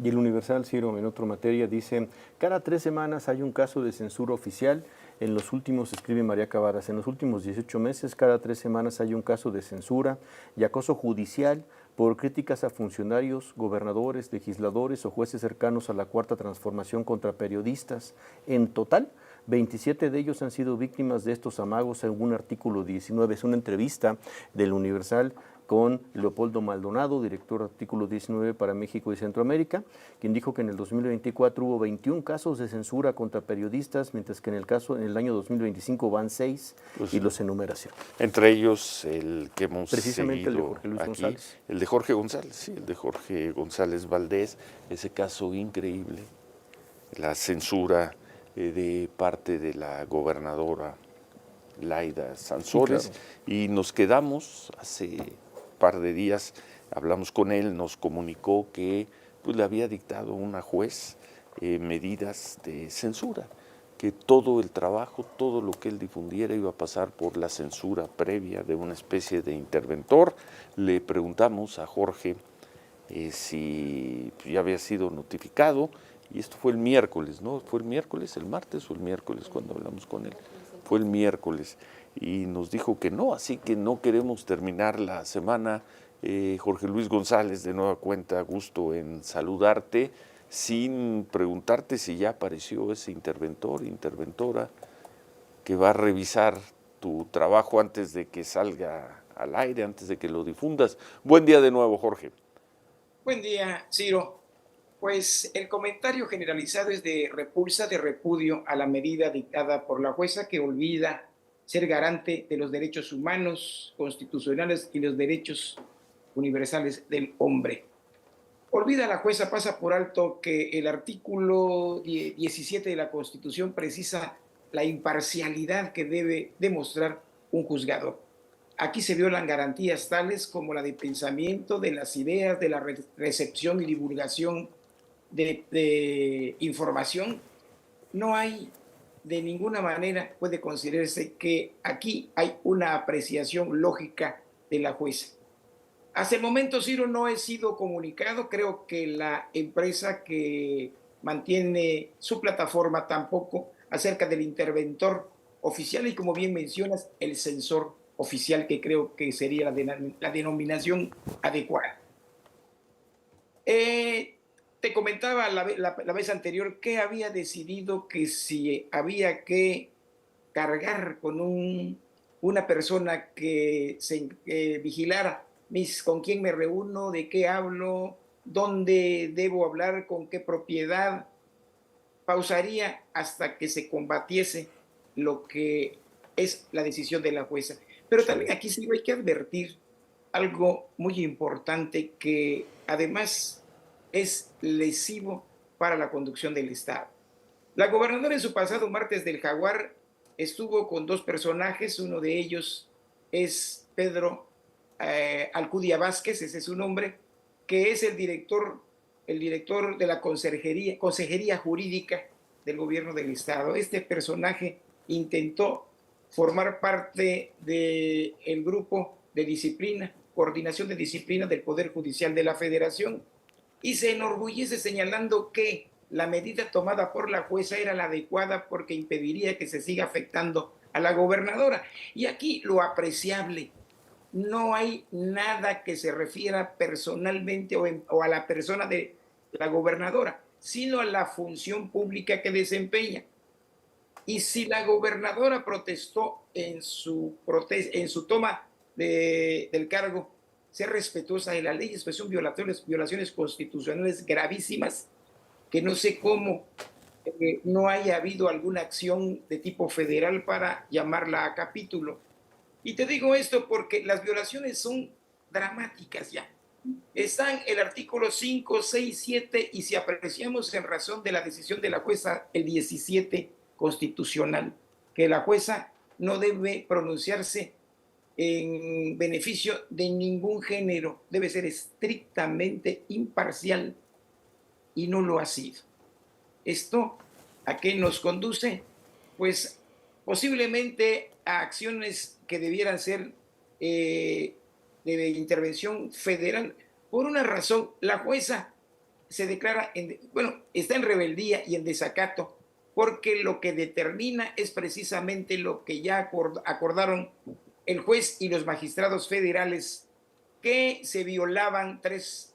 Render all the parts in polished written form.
Y el Universal, Ciro, en otra materia, dice, cada 3 semanas hay un caso de censura oficial. En los últimos, escribe María Cavaras, en los últimos 18 meses, cada 3 semanas hay un caso de censura y acoso judicial por críticas a funcionarios, gobernadores, legisladores o jueces cercanos a la Cuarta Transformación contra periodistas. En total, 27 de ellos han sido víctimas de estos amagos, según artículo 19. Es una entrevista del Universal con Leopoldo Maldonado, director artículo 19 para México y Centroamérica, quien dijo que en el 2024 hubo 21 casos de censura contra periodistas, mientras que en el año 2025 van 6, pues, y los enumera así. Entre ellos el que hemos precisamente seguido el de Jorge Luis aquí, González. El de Jorge González, sí, el de Jorge González Valdés, ese caso increíble, la censura de parte de la gobernadora Laida Sansores, sí, claro. Y nos quedamos hace par de días, hablamos con él, nos comunicó que pues, le había dictado una juez medidas de censura, que todo el trabajo, todo lo que él difundiera iba a pasar por la censura previa de una especie de interventor. Le preguntamos a Jorge si ya había sido notificado, y esto fue el miércoles, ¿no? ¿Fue el miércoles, el martes o el miércoles cuando hablamos con él? Fue el miércoles. Y nos dijo que no, así que no queremos terminar la semana. Jorge Luis González, de nueva cuenta, gusto en saludarte, sin preguntarte si ya apareció ese interventor, interventora, que va a revisar tu trabajo antes de que salga al aire, antes de que lo difundas. Buen día de nuevo, Jorge. Buen día, Ciro. Pues el comentario generalizado es de repulsa, de repudio a la medida dictada por la jueza, que olvida ser garante de los derechos humanos, constitucionales y los derechos universales del hombre. Olvida la jueza, pasa por alto que el artículo 17 de la Constitución precisa la imparcialidad que debe demostrar un juzgador. Aquí se violan garantías tales como la de pensamiento, de las ideas, de la recepción y divulgación de información. No hay, de ninguna manera puede considerarse que aquí hay una apreciación lógica de la jueza. Hasta el momento, Ciro, no he sido comunicado. Creo que la empresa que mantiene su plataforma tampoco, acerca del interventor oficial y, como bien mencionas, el censor oficial, que creo que sería la denominación adecuada. Te comentaba la vez anterior que había decidido que si había que cargar con una persona que vigilara con quién me reúno, de qué hablo, dónde debo hablar, con qué propiedad, pausaría hasta que se combatiese lo que es la decisión de la jueza. Pero también aquí sí hay que advertir algo muy importante, que además es lesivo para la conducción del Estado. La gobernadora, en su pasado martes del Jaguar, estuvo con dos personajes. Uno de ellos es Pedro Alcudia Vázquez, ese es su nombre, que es el director de la Consejería Jurídica del Gobierno del Estado. Este personaje intentó formar parte del grupo de disciplina, coordinación de disciplina del Poder Judicial de la Federación, y se enorgullece señalando que la medida tomada por la jueza era la adecuada porque impediría que se siga afectando a la gobernadora. Y aquí lo apreciable: no hay nada que se refiera personalmente o a la persona de la gobernadora, sino a la función pública que desempeña. Y si la gobernadora protestó en su toma del cargo, ser respetuosa de la ley, pues son violaciones constitucionales gravísimas, que no sé cómo no haya habido alguna acción de tipo federal para llamarla a capítulo. Y te digo esto porque las violaciones son dramáticas ya. Están el artículo 5, 6, 7, y si apreciamos en razón de la decisión de la jueza, el 17 constitucional, que la jueza no debe pronunciarse en beneficio de ningún género, debe ser estrictamente imparcial, y no lo ha sido. ¿Esto a qué nos conduce? Pues posiblemente a acciones que debieran ser de intervención federal. Por una razón: la jueza se declara, está en rebeldía y en desacato, porque lo que determina es precisamente lo que ya acordaron el juez y los magistrados federales, que se violaban tres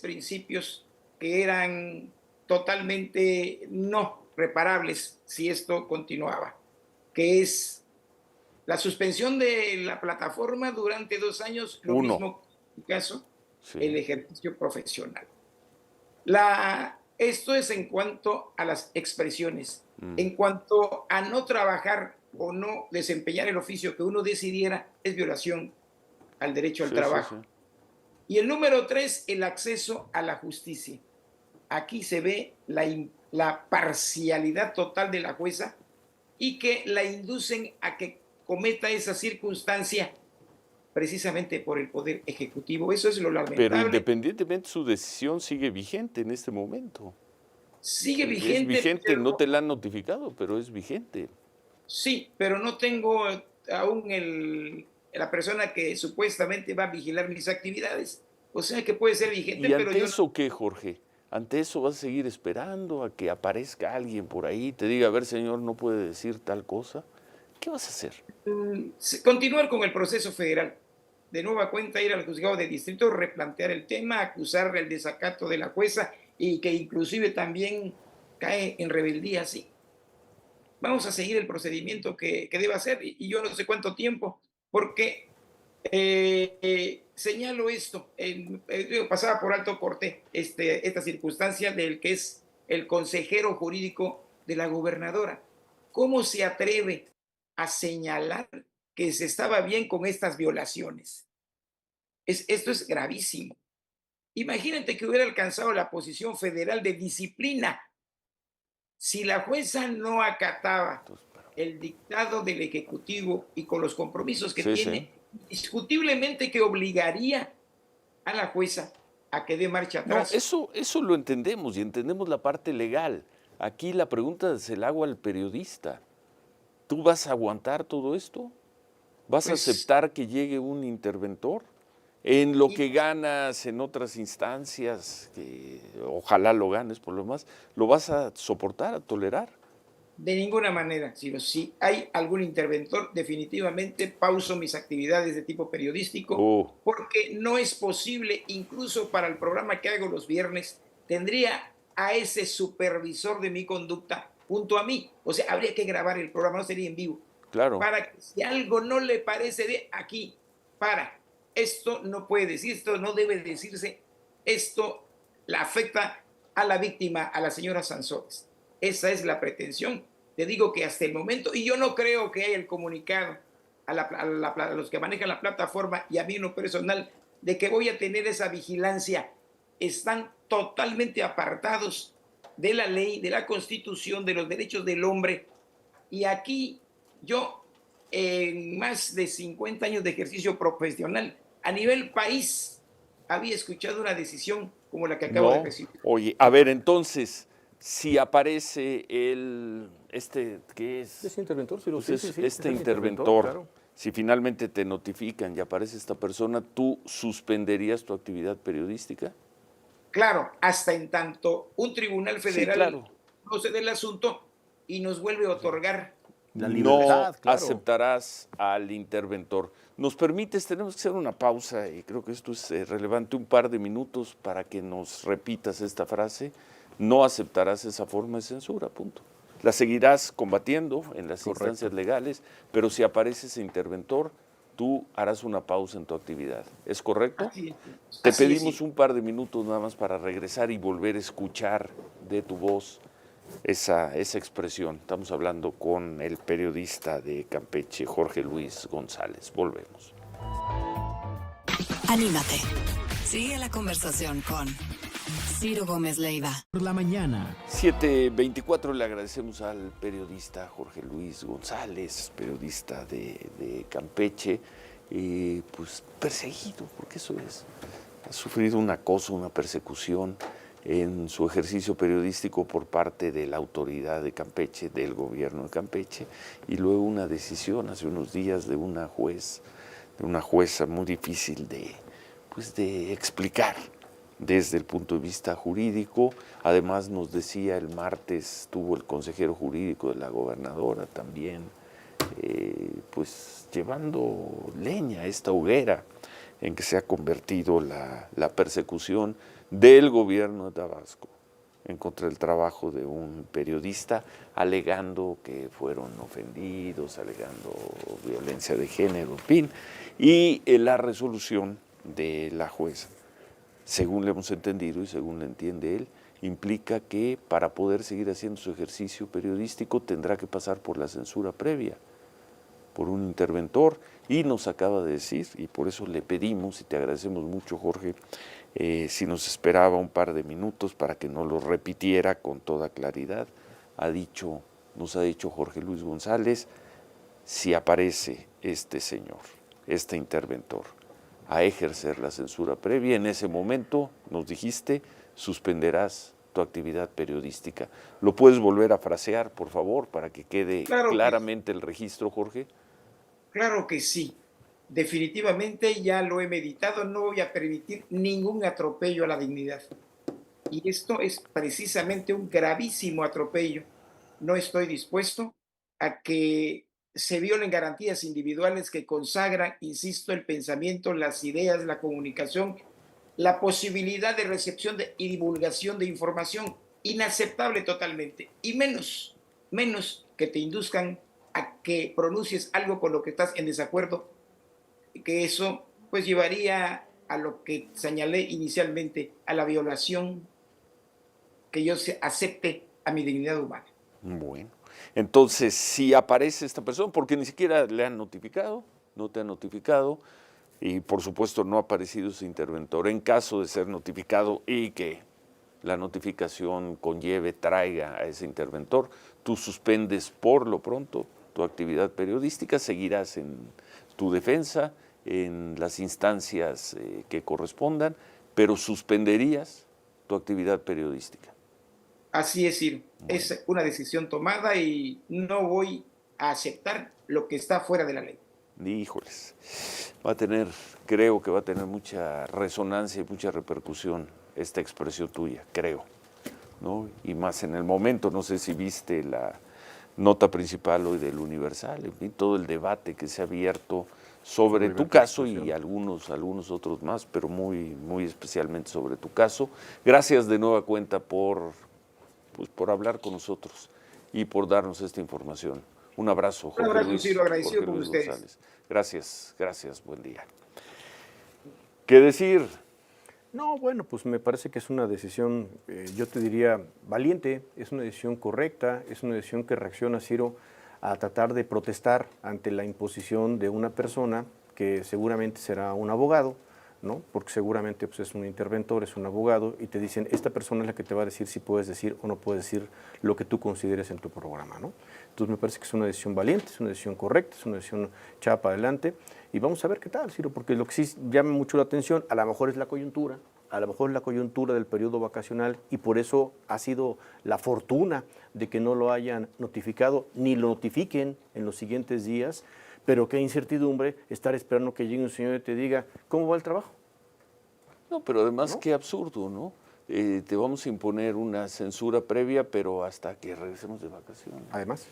principios que eran totalmente no reparables si esto continuaba, que es la suspensión de la plataforma durante 2 años, lo mismo en caso, el Sí. ejercicio profesional. Esto es en cuanto a las expresiones. En cuanto a no trabajar o no desempeñar el oficio que uno decidiera, es violación al derecho al Sí, sí, sí. trabajo. Y el número 3, el acceso a la justicia. Aquí se ve la parcialidad total de la jueza y que la inducen a que cometa esa circunstancia precisamente por el Poder Ejecutivo. Eso es lo Pero lamentable. independientemente su decisión sigue vigente en este momento. Sigue Es vigente, vigente, no pero te la han notificado, pero es vigente. sí, pero no tengo aún la persona que supuestamente va a vigilar mis actividades. O sea que puede ser vigente, ¿Y pero ante yo no. eso qué, Jorge? ¿Ante eso vas a seguir esperando a que aparezca alguien por ahí y te diga, a ver, señor, no puede decir tal cosa? ¿Qué vas a hacer? Continuar con el proceso federal. De nueva cuenta, ir al juzgado de distrito, replantear el tema, acusar el desacato de la jueza y que inclusive también cae en rebeldía, sí. Vamos a seguir el procedimiento que deba hacer y yo no sé cuánto tiempo, porque señalo esto, pasaba por alto corte esta circunstancia del que es el consejero jurídico de la gobernadora. ¿Cómo se atreve a señalar que se estaba bien con estas violaciones? Esto es gravísimo. Imagínate que hubiera alcanzado la posición federal de disciplina si la jueza no acataba Entonces, pero- el dictado del Ejecutivo y con los compromisos que sí, sí. tiene, discutiblemente que obligaría a la jueza a que dé marcha No, atrás. eso lo entendemos y entendemos la parte legal. Aquí la pregunta se la hago al periodista. ¿Tú vas a aguantar todo esto? ¿Vas a Pues, aceptar que llegue un interventor? En lo y que ganas en otras instancias, que ojalá lo ganes por lo más, ¿lo vas a soportar, a tolerar? de ninguna manera, sino si hay algún interventor, definitivamente pauso mis actividades de tipo periodístico, Oh, porque no es posible, incluso para el programa que hago los viernes, tendría a ese supervisor de mi conducta junto a mí. O sea, habría que grabar el programa, no sería en vivo. claro. Para que si algo no le parece de aquí, esto no puede decir, esto no debe decirse, esto la afecta a la víctima, a la señora Sansores. Esa es la pretensión. Te digo que hasta el momento, y yo no creo que haya el comunicado a los que manejan la plataforma y a mí en lo personal, de que voy a tener esa vigilancia. Están totalmente apartados de la ley, de la constitución, de los derechos del hombre. Y aquí yo, en más de 50 años de ejercicio profesional, a nivel país, había escuchado una decisión como la que acabo de No. recibir. Oye, a ver, entonces, si aparece ¿qué es? Es interventor, sí, Pues sí, es sí, sí, es este el interventor, claro. si finalmente te notifican y aparece esta persona, ¿tú suspenderías tu actividad periodística? Claro, hasta en tanto un tribunal Sí, federal claro. conoce del asunto y nos vuelve a otorgar. La No libertad, claro. aceptarás al interventor. ¿Nos permites? Tenemos que hacer una pausa y creo que esto es relevante, un par de minutos para que nos repitas esta frase. No aceptarás esa forma de censura, punto. La seguirás combatiendo en las instancias legales, pero si aparece ese interventor, tú harás una pausa en tu actividad. ¿Es correcto? Así es, Te así es, pedimos sí. un par de minutos nada más para regresar y volver a escuchar de tu voz esa expresión. Estamos hablando con el periodista de Campeche, Jorge Luis González. Volvemos. Anímate. Sigue la conversación con Ciro Gómez Leiva. Por la mañana. 7:24, le agradecemos al periodista Jorge Luis González, periodista de Campeche, pues perseguido, porque eso es. Ha sufrido un acoso, una persecución en su ejercicio periodístico por parte de la autoridad de Campeche, del gobierno de Campeche, y luego una decisión hace unos días de una jueza muy difícil de explicar, desde el punto de vista jurídico. Además nos decía el martes, estuvo el consejero jurídico de la gobernadora también, pues llevando leña a esta hoguera en que se ha convertido la persecución del gobierno de Tabasco en contra del trabajo de un periodista, alegando que fueron ofendidos, alegando violencia de género, en fin, y la resolución de la jueza, según le hemos entendido y según le entiende él, implica que para poder seguir haciendo su ejercicio periodístico tendrá que pasar por la censura previa, por un interventor, y nos acaba de decir, y por eso le pedimos, y te agradecemos mucho, Jorge, si nos esperaba un par de minutos para que nos lo repitiera con toda claridad. Nos ha dicho Jorge Luis González, si aparece este señor, este interventor, a ejercer la censura previa, en ese momento, nos dijiste, suspenderás tu actividad periodística. ¿Lo puedes volver a frasear, por favor, para que quede claramente el registro, Jorge? Claro que sí. Definitivamente ya lo he meditado, no voy a permitir ningún atropello a la dignidad. Y esto es precisamente un gravísimo atropello. No estoy dispuesto a que se violen garantías individuales que consagran, insisto, el pensamiento, las ideas, la comunicación, la posibilidad de recepción y divulgación de información. Inaceptable totalmente. Y menos que te induzcan a que pronuncies algo con lo que estás en desacuerdo, que eso pues llevaría a lo que señalé inicialmente, a la violación, que yo acepte a mi dignidad humana. Bueno, entonces si aparece esta persona, porque ni siquiera le han notificado, no te han notificado, y por supuesto no ha aparecido ese interventor, en caso de ser notificado y que la notificación traiga a ese interventor, tú suspendes por lo pronto tu actividad periodística, seguirás en tu defensa, en las instancias que correspondan, pero suspenderías tu actividad periodística. Así es, Ciro. Es una decisión tomada y no voy a aceptar lo que está fuera de la ley. Híjoles, creo que va a tener mucha resonancia y mucha repercusión esta expresión tuya, creo, ¿no? Y más en el momento, no sé si viste la nota principal hoy del Universal, en fin, todo el debate que se ha abierto sobre tu caso y algunos otros más, pero muy especialmente sobre tu caso. Gracias de nueva cuenta por hablar con nosotros y por darnos esta información. Un abrazo, Jorge. Un abrazo, Luis, Ciro, agradecido Jorge con Luis ustedes. González. Gracias, buen día. ¿Qué decir? No, bueno, pues me parece que es una decisión, yo te diría, valiente, es una decisión correcta, es una decisión que reacciona, Ciro, a tratar de protestar ante la imposición de una persona que seguramente será un abogado, ¿no? Porque seguramente pues, es un interventor, es un abogado, y te dicen, esta persona es la que te va a decir si puedes decir o no puedes decir lo que tú consideres en tu programa, ¿no? Entonces me parece que es una decisión valiente, es una decisión correcta, es una decisión echada para adelante, y vamos a ver qué tal, Ciro, porque lo que sí llama mucho la atención, a lo mejor es la coyuntura, a lo mejor es la coyuntura del periodo vacacional, y por eso ha sido la fortuna de que no lo hayan notificado, ni lo notifiquen en los siguientes días, pero qué incertidumbre estar esperando que llegue un señor y te diga, ¿cómo va el trabajo? No, pero además ¿No? qué absurdo, ¿no? Te vamos a imponer una censura previa, pero hasta que regresemos de vacaciones. Además.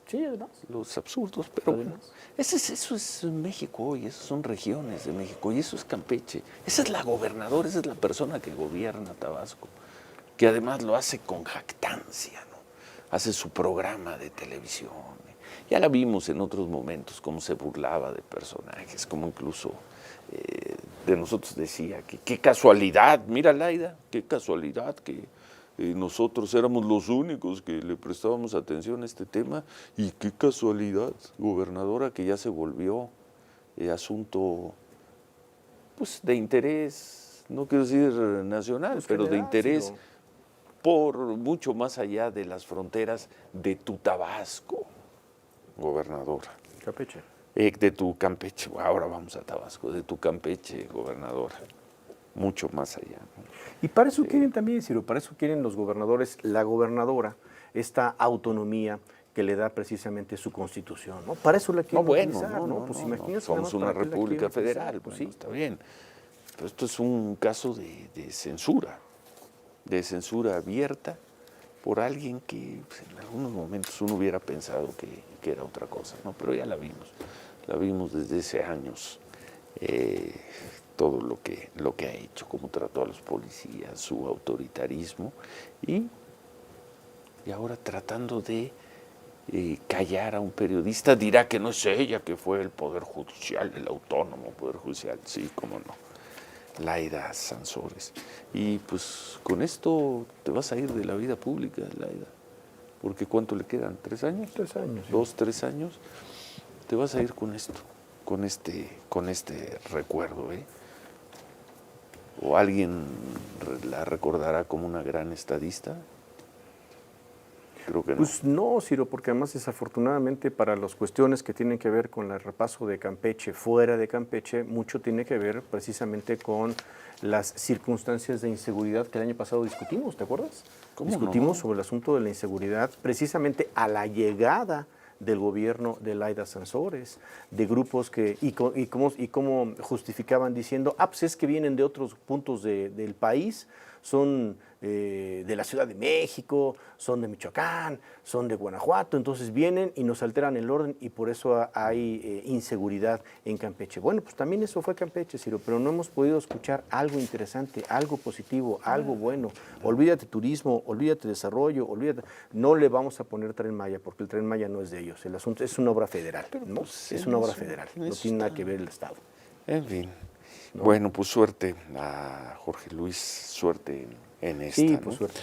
Sí, además. Los absurdos, pero Además. eso es México hoy, esas son regiones de México y eso es Campeche. Esa es la gobernadora, esa es la persona que gobierna Tabasco, que además lo hace con jactancia, ¿no? Hace su programa de televisión. Ya la vimos en otros momentos, cómo se burlaba de personajes, como incluso de nosotros decía que qué casualidad, mira Laida, qué casualidad que nosotros éramos los únicos que le prestábamos atención a este tema y qué casualidad, gobernadora, que ya se volvió asunto pues de interés, no quiero decir nacional, Pues pero de general, interés sino por mucho más allá de las fronteras de tu Tabasco, gobernadora. Campeche. De tu Campeche, ahora vamos a Tabasco, de tu Campeche, gobernadora, mucho más allá, ¿no? Y para eso quieren también, Ciro, para eso quieren los gobernadores, la gobernadora, esta autonomía que le da precisamente su constitución, ¿no? Para eso la quieren utilizar, ¿no? Pues imagínense. somos una república federal, pues bueno, sí. está bien. Pero esto es un caso de censura abierta por alguien que pues, en algunos momentos uno hubiera pensado que era otra cosa, ¿no? Pero ya la vimos desde hace años, todo lo que ha hecho, cómo trató a los policías, su autoritarismo, y ahora tratando de callar a un periodista, dirá que no es ella, que fue el Poder Judicial, el autónomo Poder Judicial, sí, cómo no. Laida Sansores. Y pues con esto te vas a ir de la vida pública, Laida. Porque ¿cuánto le quedan? ¿3 años? 3 años. Sí. 2, 3 años. Te vas a ir con esto, con este recuerdo, ¿eh? O alguien la recordará como una gran estadista. Creo que no. Pues no, Ciro, porque además desafortunadamente para las cuestiones que tienen que ver con el repaso de Campeche, fuera de Campeche, mucho tiene que ver precisamente con las circunstancias de inseguridad que el año pasado discutimos, ¿te acuerdas? Discutimos sobre el asunto de la inseguridad precisamente a la llegada del gobierno de Laida Sansores, de grupos que, y cómo justificaban diciendo, pues es que vienen de otros puntos del país, son de la Ciudad de México, son de Michoacán, son de Guanajuato, entonces vienen y nos alteran el orden y por eso hay inseguridad en Campeche. Bueno, pues también eso fue Campeche, Ciro, pero no hemos podido escuchar algo interesante, algo positivo, algo bueno. Olvídate turismo, olvídate desarrollo, no le vamos a poner Tren Maya porque el Tren Maya no es de ellos, el asunto es una obra federal, ¿no? Pues, es una obra federal, no tiene nada que ver el Estado. En fin. ¿No? Bueno, pues suerte a Jorge Luis, suerte en esta. Sí, ¿no? pues suerte.